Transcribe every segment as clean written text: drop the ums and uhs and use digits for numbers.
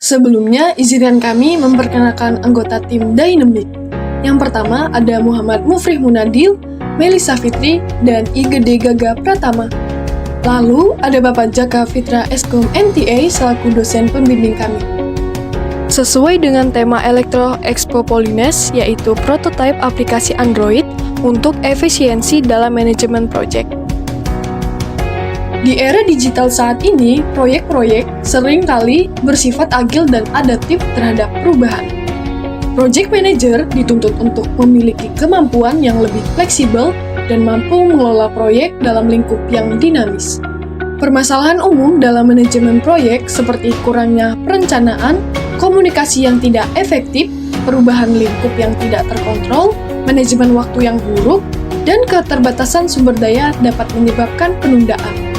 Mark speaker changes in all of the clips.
Speaker 1: Sebelumnya, izinkan kami memperkenalkan anggota tim Dynamic. Yang pertama ada Muhammad Mufrih Munadil, Melisa Fitri, dan Igede Gaga Pratama. Lalu ada Bapak Jaka Fitra Eskom MTA selaku dosen pembimbing kami. Sesuai dengan tema Elektro Expo Polines, yaitu prototipe aplikasi Android untuk efisiensi dalam manajemen proyek. Di era digital saat ini, proyek-proyek seringkali bersifat agil dan adaptif terhadap perubahan. Project manager dituntut untuk memiliki kemampuan yang lebih fleksibel dan mampu mengelola proyek dalam lingkup yang dinamis. Permasalahan umum dalam manajemen proyek seperti kurangnya perencanaan, komunikasi yang tidak efektif, perubahan lingkup yang tidak terkontrol, manajemen waktu yang buruk, dan keterbatasan sumber daya dapat menyebabkan penundaan,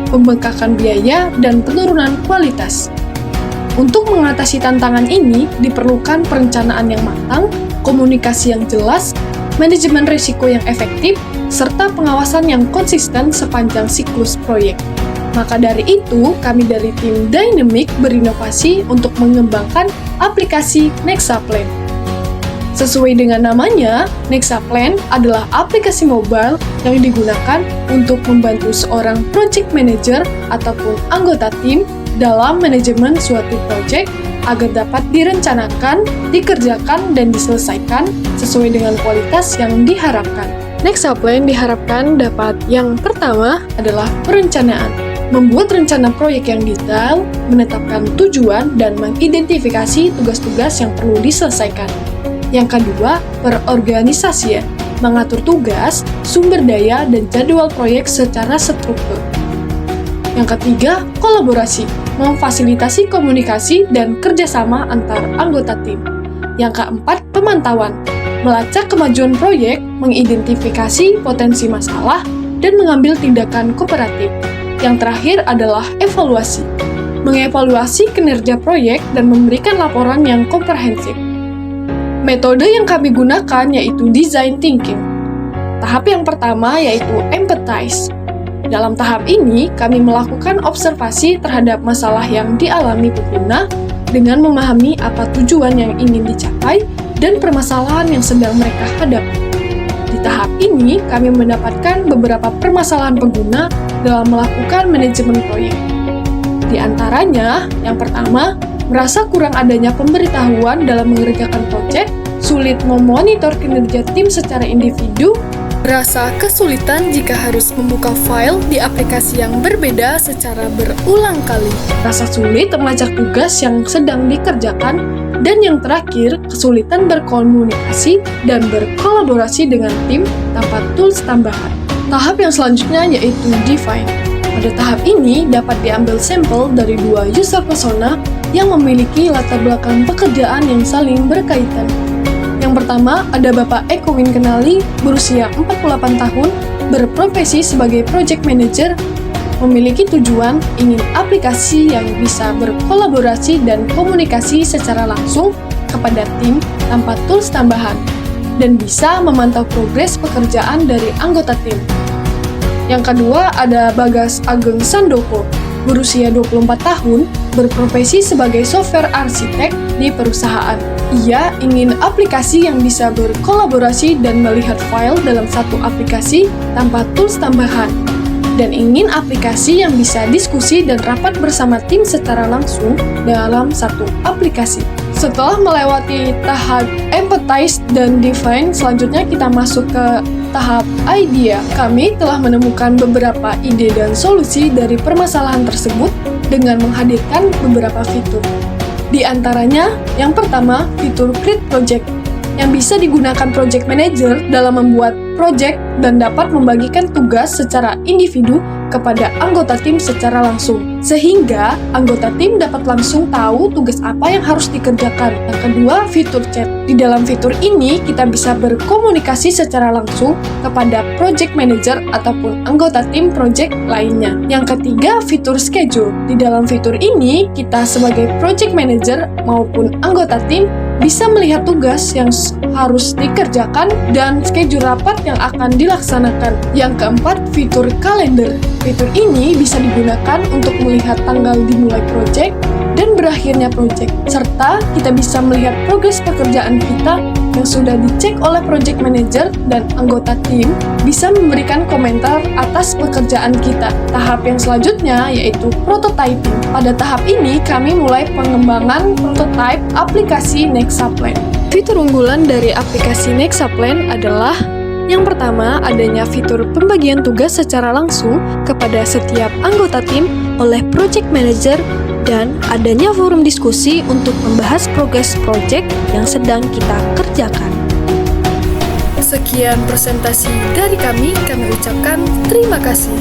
Speaker 1: pembengkakan biaya, dan penurunan kualitas. Untuk mengatasi tantangan ini, diperlukan perencanaan yang matang, komunikasi yang jelas, manajemen risiko yang efektif, serta pengawasan yang konsisten sepanjang siklus proyek. Maka dari itu, kami dari tim Dynamic berinovasi untuk mengembangkan aplikasi Nexaplan. Sesuai dengan namanya, Nexaplan adalah aplikasi mobile yang digunakan untuk membantu seorang project manager ataupun anggota tim dalam manajemen suatu proyek agar dapat direncanakan, dikerjakan, dan diselesaikan sesuai dengan kualitas yang diharapkan. Nexaplan diharapkan dapat yang pertama adalah perencanaan, membuat rencana proyek yang detail, menetapkan tujuan, dan mengidentifikasi tugas-tugas yang perlu diselesaikan. Yang kedua, perorganisasian, mengatur tugas, sumber daya, dan jadwal proyek secara struktur. Yang ketiga, kolaborasi, memfasilitasi komunikasi dan kerjasama antar anggota tim. Yang keempat, pemantauan, melacak kemajuan proyek, mengidentifikasi potensi masalah, dan mengambil tindakan kooperatif. Yang terakhir adalah evaluasi, mengevaluasi kinerja proyek dan memberikan laporan yang komprehensif. Metode yang kami gunakan yaitu design thinking. Tahap yang pertama yaitu empathize. Dalam tahap ini, kami melakukan observasi terhadap masalah yang dialami pengguna dengan memahami apa tujuan yang ingin dicapai dan permasalahan yang sedang mereka hadapi. Di tahap ini, kami mendapatkan beberapa permasalahan pengguna dalam melakukan manajemen proyek. Di antaranya, yang pertama, merasa kurang adanya pemberitahuan dalam mengerjakan proyek, sulit memonitor kinerja tim secara individu, merasa kesulitan jika harus membuka file di aplikasi yang berbeda secara berulang kali, rasa sulit melacak tugas yang sedang dikerjakan, dan yang terakhir, kesulitan berkomunikasi dan berkolaborasi dengan tim tanpa tools tambahan. Tahap yang selanjutnya yaitu define. Pada tahap ini dapat diambil sampel dari dua user persona yang memiliki latar belakang pekerjaan yang saling berkaitan. Yang pertama, ada Bapak Eko Win Kenali, berusia 48 tahun, berprofesi sebagai project manager, memiliki tujuan ingin aplikasi yang bisa berkolaborasi dan komunikasi secara langsung kepada tim tanpa tools tambahan, dan bisa memantau progres pekerjaan dari anggota tim. Yang kedua, ada Bagas Ageng Sandoko, berusia 24 tahun, berprofesi sebagai software arsitek di perusahaan. Ia ingin aplikasi yang bisa berkolaborasi dan melihat file dalam satu aplikasi tanpa tools tambahan, dan ingin aplikasi yang bisa diskusi dan rapat bersama tim secara langsung dalam satu aplikasi. Setelah melewati tahap empathize dan define, selanjutnya kita masuk ke tahap idea. Kami telah menemukan beberapa ide dan solusi dari permasalahan tersebut dengan menghadirkan beberapa fitur. Di antaranya, yang pertama, fitur Create Project, yang bisa digunakan project manager dalam membuat project dan dapat membagikan tugas secara individu kepada anggota tim secara langsung, sehingga anggota tim dapat langsung tahu tugas apa yang harus dikerjakan. Yang kedua, fitur chat. Di dalam fitur ini, kita bisa berkomunikasi secara langsung kepada project manager ataupun anggota tim project lainnya. Yang ketiga, fitur schedule. Di dalam fitur ini, kita sebagai project manager maupun anggota tim bisa melihat tugas yang harus dikerjakan dan schedule rapat yang akan dilaksanakan. Yang keempat, fitur kalender. Fitur ini bisa digunakan untuk melihat tanggal dimulai proyek dan berakhirnya proyek, serta kita bisa melihat progres pekerjaan kita yang sudah dicek oleh project manager, dan anggota tim bisa memberikan komentar atas pekerjaan kita. Tahap yang selanjutnya yaitu prototyping. Pada tahap ini kami mulai pengembangan prototype aplikasi Nexaplan. Fitur unggulan dari aplikasi Nexaplan adalah yang pertama, adanya fitur pembagian tugas secara langsung kepada setiap anggota tim oleh project manager, dan adanya forum diskusi untuk membahas progres project yang sedang kita kerjakan. Sekian presentasi dari kami ucapkan terima kasih.